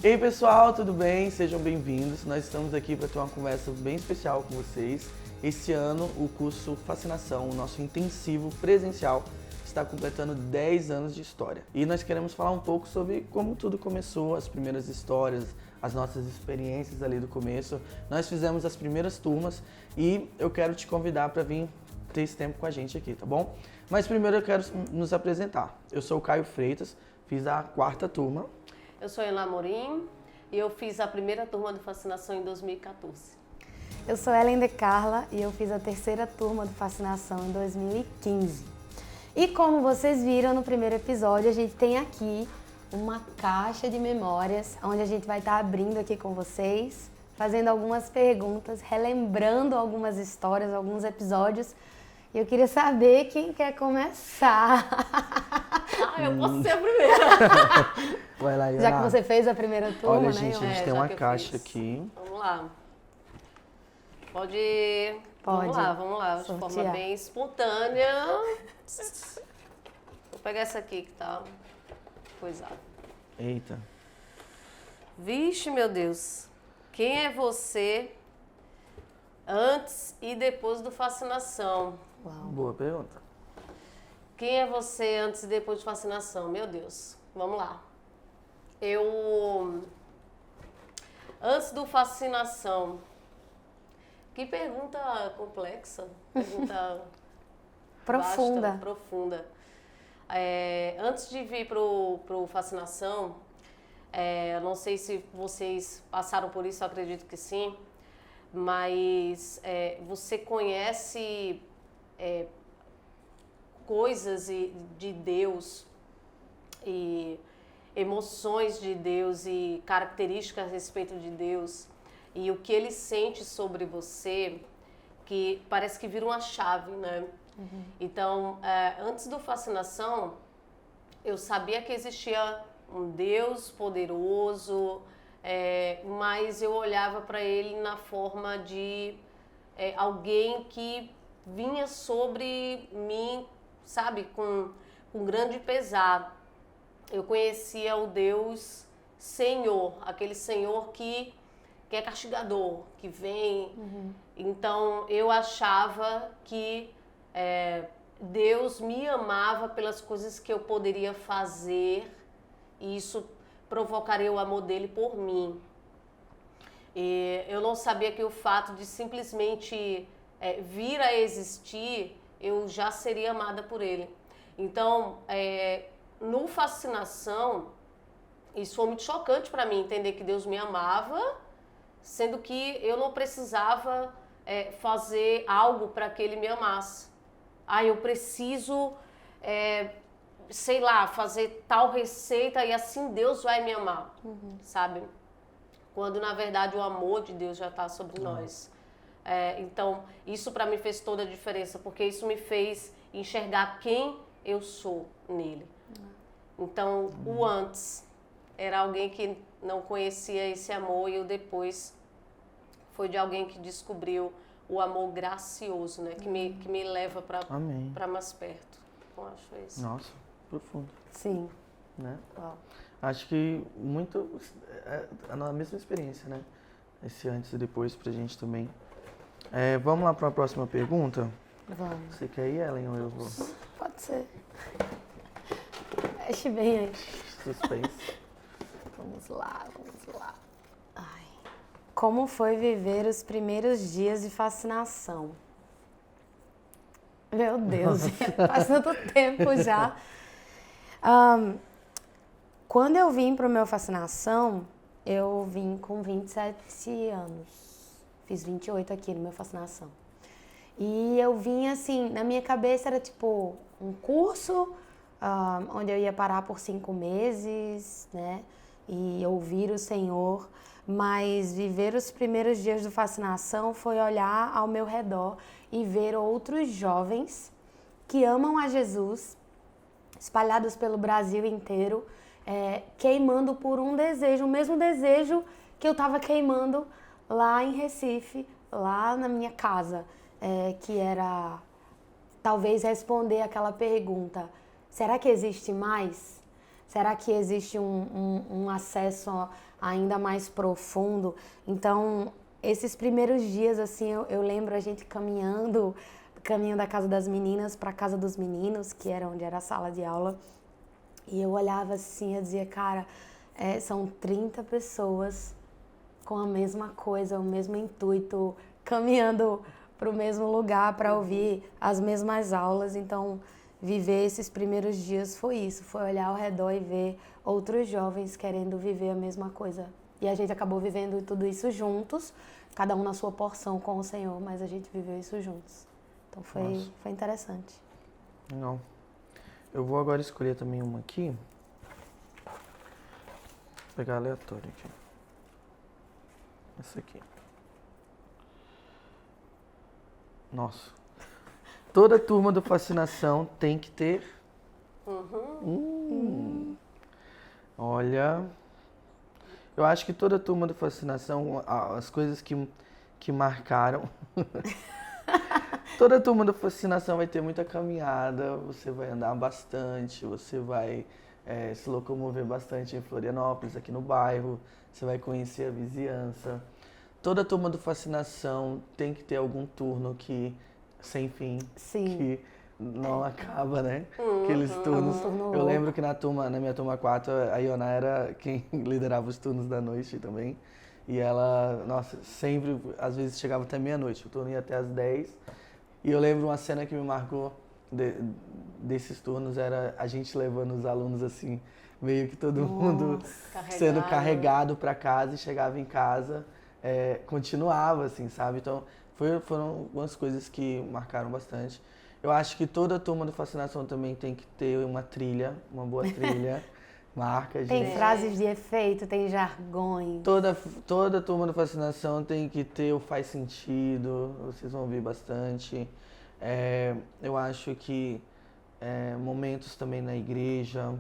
Ei pessoal, tudo bem? Sejam bem-vindos. Nós estamos aqui para ter uma conversa bem especial com vocês. Esse ano, o curso Fascinação, o nosso intensivo presencial, está completando 10 anos de história. E nós queremos falar um pouco sobre como tudo começou, as primeiras histórias, as nossas experiências ali do começo. Nós fizemos as primeiras turmas e eu quero te convidar para vir ter esse tempo com a gente aqui, tá bom? Mas primeiro eu quero nos apresentar. Eu sou o Caio Freitas, fiz a 4ª turma. Eu sou Ela Amorim e eu fiz a primeira turma do Fascinação em 2014. Eu sou Ellen de Carla e eu fiz a 3ª turma do Fascinação em 2015. E como vocês viram no primeiro episódio, a gente tem aqui uma caixa de memórias, onde a gente vai estar abrindo aqui com vocês, fazendo algumas perguntas, relembrando algumas histórias, alguns episódios. E eu queria saber quem quer começar. Eu posso ser a primeira. Vai lá, Já que você fez a primeira turma, olha, né? gente, a gente tem já uma que eu caixa fiz. aqui. Vamos lá. Pode. Pode. Vamos lá. De forma Sortear. bem espontânea. Vou pegar essa aqui que tá coisada. Eita. Vixe, meu Deus. Quem é você antes e depois do Fascinação? Uau. Boa pergunta. Quem é você antes e depois de Fascinação? Meu Deus. Vamos lá. Antes do Fascinação. Que pergunta complexa. Pergunta Profunda. vasta, profunda. Antes de vir pro Fascinação, não sei se vocês passaram por isso, eu acredito que sim, mas você conhece coisas de Deus e emoções de Deus e características a respeito de Deus e o que Ele sente sobre você, que parece que vira uma chave, né? Uhum. Então, antes do Fascinação, eu sabia que existia um Deus poderoso, mas eu olhava para Ele na forma de alguém que vinha sobre mim, sabe, com grande pesar. Eu conhecia o Deus Senhor, aquele Senhor que é castigador, que vem. Uhum. Então, eu achava que Deus me amava pelas coisas que eu poderia fazer e isso provocaria o amor dele por mim. E eu não sabia que o fato de simplesmente vir a existir, eu já seria amada por ele. Então, no Fascinação, isso foi muito chocante para mim, entender que Deus me amava, sendo que eu não precisava fazer algo para que ele me amasse. Eu preciso, sei lá, fazer tal receita e assim Deus vai me amar, sabe? Quando, na verdade, o amor de Deus já está sobre nós. Então, isso para mim fez toda a diferença, porque isso me fez enxergar quem eu sou nele. Então, o antes era alguém que não conhecia esse amor e o depois foi de alguém que descobriu o amor gracioso, né? Que me leva para mais perto. Eu acho isso. Nossa, profundo. Sim. Né? Uau. Acho que muito a mesma experiência, né? Esse antes e depois pra gente também. Vamos lá para a próxima pergunta? Vamos. Você quer ir, Ellen, ou eu vou? Pode ser. Mexe bem aí. Suspense. Vamos lá. Ai. Como foi viver os primeiros dias de Fascinação? Meu Deus, faz tanto tempo já. Quando eu vim pro meu Fascinação, eu vim com 27 anos. Fiz 28 aqui no meu Fascinação. E eu vim assim, na minha cabeça era tipo um curso onde eu ia parar por 5 meses, né? E ouvir o Senhor. Mas viver os primeiros dias do Fascinação foi olhar ao meu redor e ver outros jovens que amam a Jesus, espalhados pelo Brasil inteiro, queimando por um desejo, o mesmo desejo que eu estava queimando lá em Recife, lá na minha casa, que era talvez responder aquela pergunta: será que existe mais? Será que existe um acesso ainda mais profundo? Então, esses primeiros dias, assim, eu lembro a gente caminhando da casa das meninas para a casa dos meninos, que era onde era a sala de aula. E eu olhava assim, eu dizia, cara, são 30 pessoas com a mesma coisa, o mesmo intuito, caminhando para o mesmo lugar para ouvir as mesmas aulas. Então, viver esses primeiros dias foi isso, foi olhar ao redor e ver outros jovens querendo viver a mesma coisa. E a gente acabou vivendo tudo isso juntos, cada um na sua porção com o Senhor, mas a gente viveu isso juntos. Então foi interessante. Não. Eu vou agora escolher também uma aqui. Vou pegar aleatório aqui. Essa aqui. Nossa. Toda turma do Fascinação tem que ter... Olha... Eu acho que toda turma do Fascinação, as coisas que marcaram... Toda turma do Fascinação vai ter muita caminhada, você vai andar bastante, você vai se locomover bastante em Florianópolis, aqui no bairro, você vai conhecer a vizinhança. Toda turma do Fascinação tem que ter algum turno sem fim, Sim. que não acaba, né? Aqueles turnos. Eu lembro que na minha turma 4, a Iona era quem liderava os turnos da noite também. E ela, nossa, sempre, às vezes chegava até meia-noite, o turno ia até às 10. E eu lembro uma cena que me marcou desses turnos, era a gente levando os alunos assim, meio que todo mundo sendo carregado para casa e chegava em casa, continuava assim, sabe? Então foram algumas coisas que marcaram bastante. Eu acho que toda turma do Fascinação também tem que ter uma trilha, uma boa trilha. Marca, gente. Tem frases de efeito, tem jargões. Toda turma do Fascinação tem que ter o faz sentido, vocês vão ouvir bastante. Eu acho que momentos também na igreja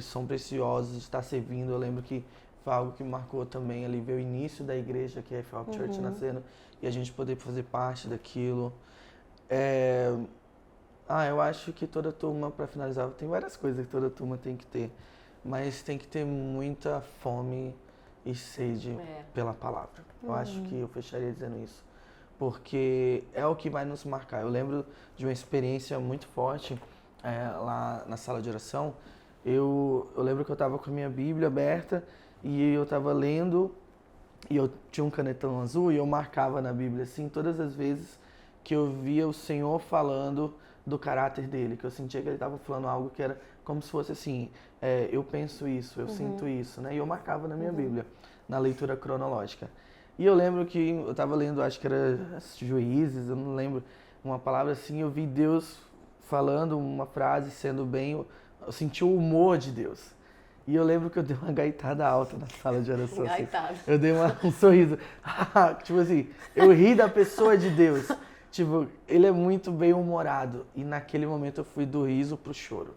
são preciosos de estar servindo. Eu lembro que foi algo que marcou também ali, ver o início da igreja, que é a FOC Church nascendo, e a gente poder fazer parte daquilo. Eu acho que toda turma, para finalizar, tem várias coisas que toda turma tem que ter, mas tem que ter muita fome e sede pela palavra. Eu acho que eu fecharia dizendo isso, porque é o que vai nos marcar. Eu lembro de uma experiência muito forte lá na sala de oração. Eu lembro que eu estava com a minha Bíblia aberta e eu estava lendo, e eu tinha um canetão azul e eu marcava na Bíblia assim todas as vezes que eu via o Senhor falando do caráter dele, que eu sentia que ele estava falando algo que era como se fosse assim, eu penso isso, eu sinto isso, né? E eu marcava na minha Bíblia, na leitura cronológica. E eu lembro que eu estava lendo, acho que era Juízes, eu não lembro, uma palavra assim, eu vi Deus falando uma frase, sendo bem, eu senti o humor de Deus. E eu lembro que eu dei uma gaitada alta na sala de oração. Assim. Eu dei um sorriso. Tipo assim, eu ri da pessoa de Deus. Tipo, ele é muito bem-humorado. E naquele momento eu fui do riso pro choro.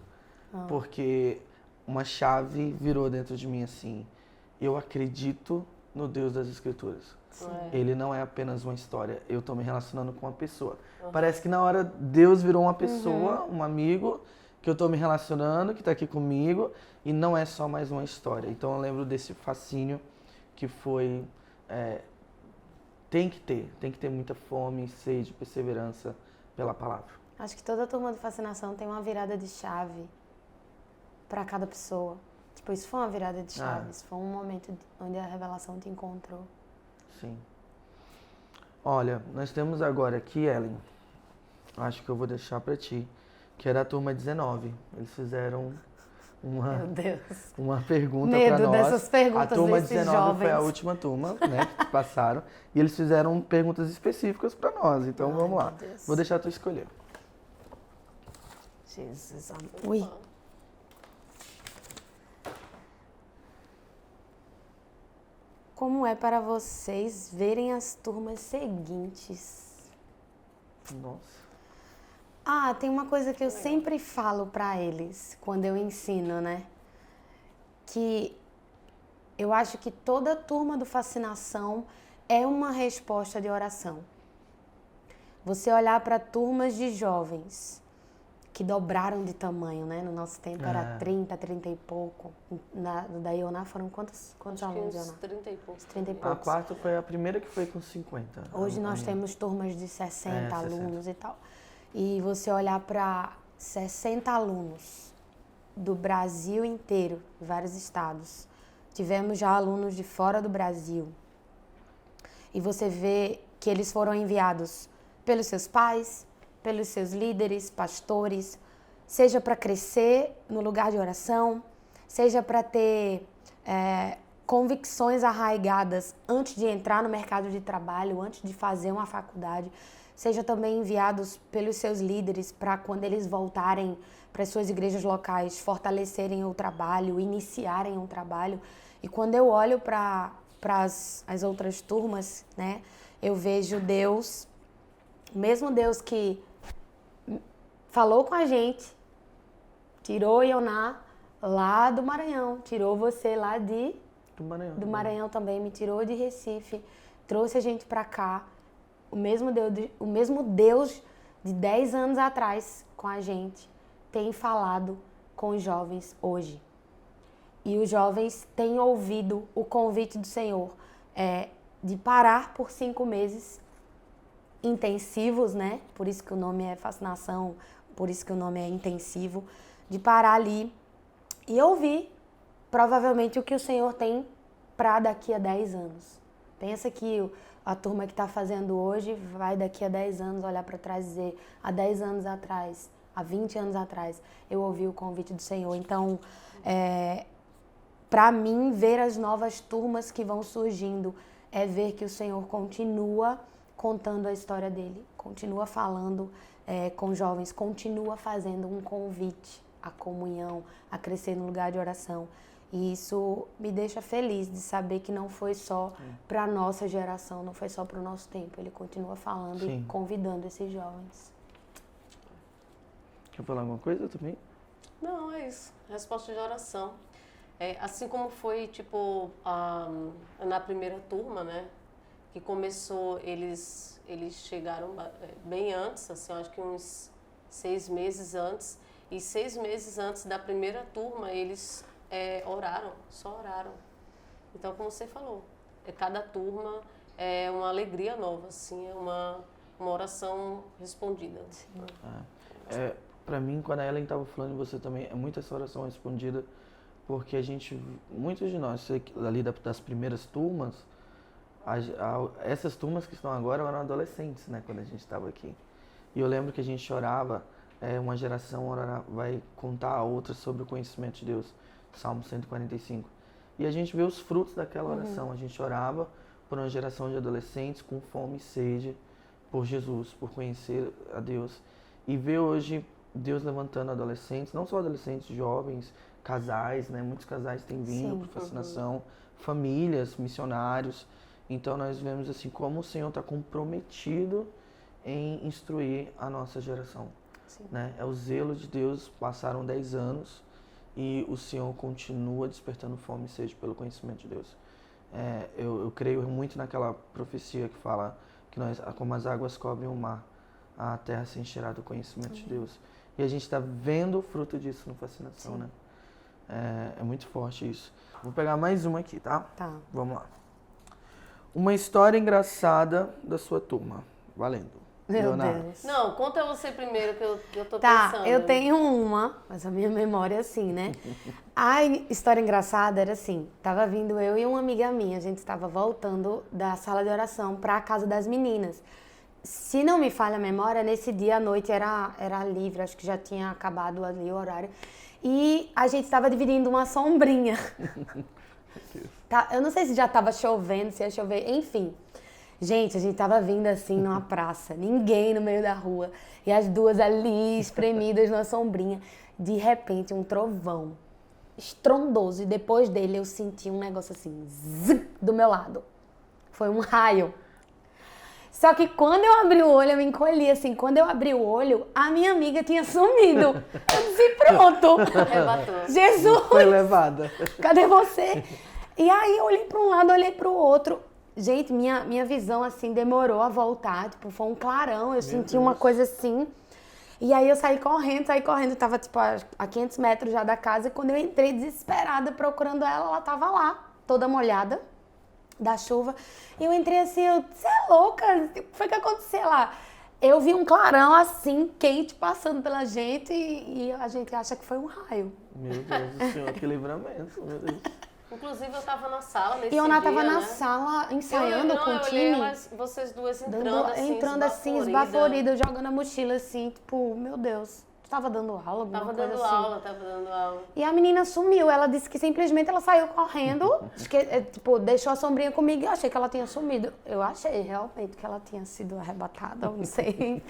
Porque uma chave virou dentro de mim assim. Eu acredito no Deus das Escrituras. Ele não é apenas uma história. Eu tô me relacionando com uma pessoa. Parece que na hora Deus virou uma pessoa, um amigo, que eu tô me relacionando, que tá aqui comigo. E não é só mais uma história. Então eu lembro desse fascínio que foi... Tem que ter muita fome, sede, perseverança pela palavra. Acho que toda turma do Fascinação tem uma virada de chave para cada pessoa. Tipo, isso foi uma virada de chave, isso foi um momento onde a revelação te encontrou. Sim. Olha, nós temos agora aqui, Ellen, acho que eu vou deixar para ti, que é da turma 19. Eles fizeram Meu Deus. uma pergunta para Medo nós. dessas perguntas A turma desses 19 jovens. foi a última turma, né, que passaram. E eles fizeram perguntas específicas para nós. Então vamos lá. Deus. Vou deixar tu escolher. Jesus, amor. Ui. Como é para vocês verem as turmas seguintes? Nossa. Tem uma coisa que eu sempre falo para eles quando eu ensino, né? Que eu acho que toda turma do Fascinação é uma resposta de oração. Você olhar para turmas de jovens que dobraram de tamanho, né? No nosso tempo era 30 e pouco. Da Ioná foram quantos alunos, uns Ioná? 30 e poucos. 30 e A poucos. quarta foi a primeira que foi com 50. Hoje nós temos turmas de 60 60. alunos e tal. E você olhar para 60 alunos do Brasil inteiro, vários estados. Tivemos já alunos de fora do Brasil. E você vê que eles foram enviados pelos seus pais, pelos seus líderes, pastores, seja para crescer no lugar de oração, seja para ter convicções arraigadas antes de entrar no mercado de trabalho, antes de fazer uma faculdade, seja também enviados pelos seus líderes para quando eles voltarem para as suas igrejas locais, fortalecerem o trabalho, iniciarem um trabalho. E quando eu olho para as outras turmas, né, eu vejo Deus, o mesmo Deus que falou com a gente, tirou Ioná lá do Maranhão, tirou você lá do Maranhão também, me tirou de Recife, trouxe a gente para cá, o mesmo Deus de 10 anos atrás com a gente tem falado com os jovens hoje. E os jovens têm ouvido o convite do Senhor de parar por 5 meses intensivos, né? Por isso que o nome é fascinação, por isso que o nome é intensivo, de parar ali e ouvir provavelmente o que o Senhor tem para daqui a 10 anos. Pensa que a turma que está fazendo hoje vai daqui a 10 anos olhar para trás e dizer, há 10 anos atrás, há 20 anos atrás, eu ouvi o convite do Senhor. Então, para mim, ver as novas turmas que vão surgindo é ver que o Senhor continua contando a história dele, continua falando com jovens, continua fazendo um convite à comunhão, a crescer no lugar de oração. E isso me deixa feliz de saber que não foi só para a nossa geração, não foi só para o nosso tempo. Ele continua falando e convidando esses jovens. Quer falar alguma coisa também? Não, é isso. Resposta de oração. Assim como foi, tipo, na primeira turma, né? Que começou, eles chegaram bem antes, assim, acho que uns 6 meses antes. E 6 meses antes da primeira turma, eles oraram, só oraram. Então, como você falou, cada turma é uma alegria nova, assim, é uma oração respondida. Para mim, quando a Ellen estava falando, você também, é muito essa oração respondida, porque muitos de nós, ali das primeiras turmas, essas turmas que estão agora eram adolescentes, né, quando a gente estava aqui. E eu lembro que a gente orava, uma geração vai contar a outra sobre o conhecimento de Deus, Salmo 145. E a gente vê os frutos daquela oração, a gente orava por uma geração de adolescentes com fome e sede por Jesus, por conhecer a Deus. E ver hoje Deus levantando adolescentes, não só adolescentes, jovens, casais, né? Muitos casais têm vindo por fascinação, famílias, missionários. Então nós vemos assim como o Senhor está comprometido em instruir a nossa geração. Né? É o zelo de Deus, passaram 10 anos e o Senhor continua despertando fome e sede pelo conhecimento de Deus. Eu creio muito naquela profecia que fala que como as águas cobrem o mar, a terra se encherá do conhecimento de Deus. E a gente está vendo o fruto disso no Fascinação, né? É muito forte isso. Vou pegar mais uma aqui, tá? Tá. Vamos lá. Uma história engraçada da sua turma. Valendo. Meu Leonardo. Deus. Não, conta você primeiro que eu tô Tá, pensando. eu tenho uma, mas a minha memória é assim, né? A história engraçada era assim, tava vindo eu e uma amiga minha, a gente estava voltando da sala de oração para a casa das meninas. Se não me falha a memória, nesse dia à noite era livre, acho que já tinha acabado ali o horário. E a gente estava dividindo uma sombrinha. Tá, eu não sei se já estava chovendo, se ia chover, enfim. Gente, a gente tava vindo assim numa praça, ninguém no meio da rua. E as duas ali, espremidas na sombrinha. De repente, um trovão estrondoso. E depois dele, eu senti um negócio assim, zzz, do meu lado. Foi um raio. Só que quando eu abri o olho, eu me encolhi assim. Quando eu abri o olho, a minha amiga tinha sumido. Eu disse, pronto. Arrebatou. Jesus, Foi levada. cadê você? E aí eu olhei para um lado, olhei para o outro. Gente, minha visão assim demorou a voltar. Tipo, foi um clarão. Eu senti uma coisa assim. E aí eu saí correndo, tava tipo a 500 metros já da casa, e quando eu entrei desesperada procurando ela tava lá, toda molhada da chuva. E eu entrei assim, você é louca? O que foi que aconteceu lá? Eu vi um clarão assim, quente, passando pela gente e a gente acha que foi um raio. Meu Deus do Senhor, que livramento, meu Deus. Inclusive, eu tava na sala nesse E eu dia, tava na né? sala ensaiando com o eu time. olhei vocês duas entrando assim, esbaforida, jogando a mochila assim, tipo, meu Deus. Tu tava dando aula, alguma Tava coisa dando assim? tava dando aula. E a menina sumiu, ela disse que simplesmente ela saiu correndo, tipo, deixou a sombrinha comigo e eu achei que ela tinha sumido. Eu achei realmente que ela tinha sido arrebatada, eu não sei.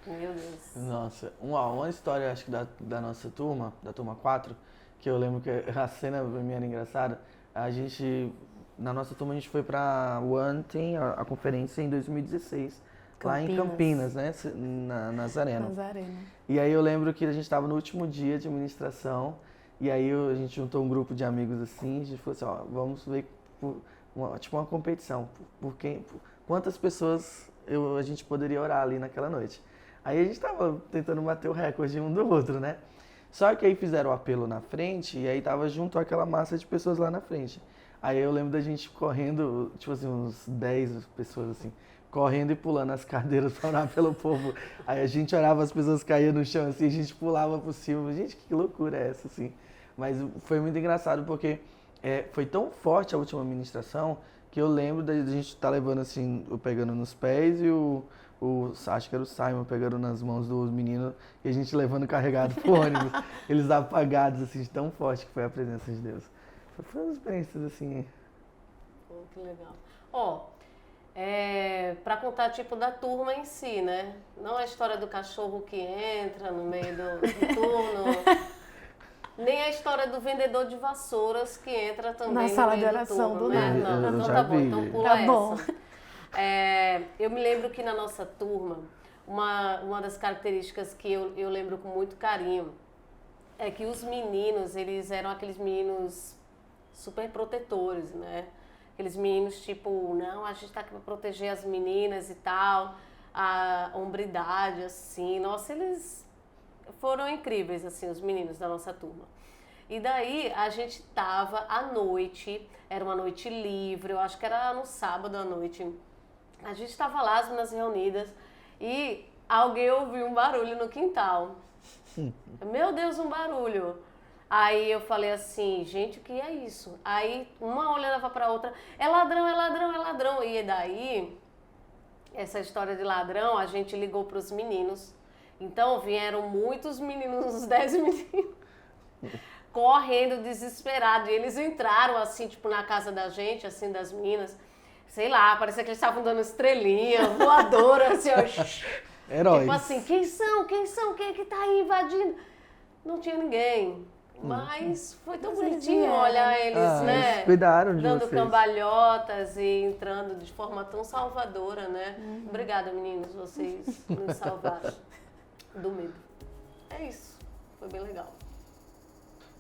Meu Deus. Nossa, uma história, acho que da nossa turma, da turma 4, que eu lembro que a cena pra mim era engraçada. Na nossa turma, a gente foi pra One a conferência em 2016, lá em Campinas, né, Nazareno. E aí eu lembro que a gente estava no último dia de administração, e aí a gente juntou um grupo de amigos assim, a gente falou assim, ó, vamos ver tipo uma competição, quantas pessoas a gente poderia orar ali naquela noite. Aí a gente estava tentando bater o recorde um do outro, né? Só que aí fizeram o apelo na frente, e aí tava junto aquela massa de pessoas lá na frente. Aí eu lembro da gente correndo, tipo assim, uns 10 pessoas assim, correndo e pulando as cadeiras para orar pelo povo. Aí a gente orava, as pessoas caíam no chão assim, a gente pulava por cima. Gente, que loucura é essa, assim? Mas foi muito engraçado porque foi tão forte a última ministração que eu lembro da gente estar levando assim, eu pegando nos pés e acho que era o Simon pegando nas mãos dos meninos e a gente levando carregado pro ônibus. Eles apagados, assim, de tão forte que foi a presença de Deus. Foi umas experiências assim. Que legal. Ó, pra contar tipo da turma em si, né? Não a história do cachorro que entra no meio do turno, nem a história do vendedor de vassouras que entra também na no sala meio de oração do turno, né? Não, eu então já tá bom, vi. então pula Tá essa. bom. Eu me lembro que na nossa turma, uma das características que eu lembro com muito carinho é que os meninos, eles eram aqueles meninos super protetores, né? Aqueles meninos tipo, não, a gente tá aqui pra proteger as meninas e tal, a hombridade, assim. Nossa, eles foram incríveis, assim, os meninos da nossa turma. E daí a gente tava à noite, era uma noite livre, eu acho que era no sábado à noite. A gente tava lá, as meninas reunidas, e alguém ouviu um barulho no quintal. Meu Deus, um barulho. Aí eu falei assim, gente, o que é isso? Aí uma olhava pra outra, é ladrão, é ladrão, é ladrão. E daí, essa história de ladrão, a gente ligou pros meninos. Então vieram muitos meninos, uns 10 meninos, correndo, desesperados. E eles entraram assim, tipo, na casa da gente, assim, das meninas. Sei lá, parecia que eles estavam dando estrelinha, voadora, assim, ó. Heróis. Tipo assim, quem são? Quem é que tá aí invadindo? Não tinha ninguém. Mas foi tão bonitinho olhar eles, né? Eles cuidaram de dando vocês. cambalhotas e entrando de forma tão salvadora, né? Obrigada, meninos, vocês nos salvaram do medo. É isso, foi bem legal.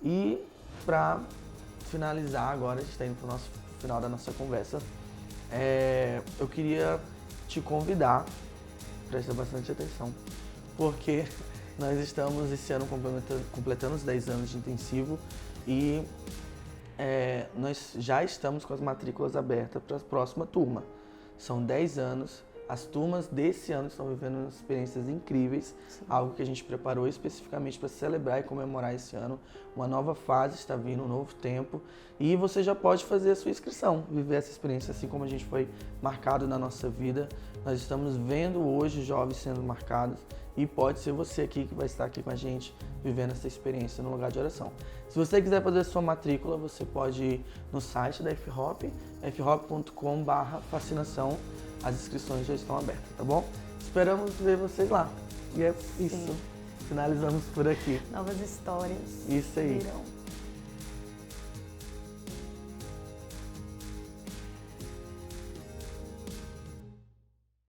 E para finalizar agora, a gente está indo para o final da nossa conversa, eu queria te convidar, presta bastante atenção, porque nós estamos esse ano completando os 10 anos de intensivo e nós já estamos com as matrículas abertas para a próxima turma. São 10 anos, as turmas desse ano estão vivendo experiências incríveis, algo que a gente preparou especificamente para celebrar e comemorar esse ano. Uma nova fase está vindo, um novo tempo, e você já pode fazer a sua inscrição, viver essa experiência assim como a gente foi marcado na nossa vida. Nós estamos vendo hoje jovens sendo marcados e pode ser você aqui que vai estar aqui com a gente vivendo essa experiência no lugar de oração. Se você quiser fazer a sua matrícula, você pode ir no site da FHOP, fhop.com/fascinação. As inscrições já estão abertas, tá bom? Esperamos ver vocês lá. E é isso. Finalizamos por aqui. Novas histórias. Isso aí. Virão.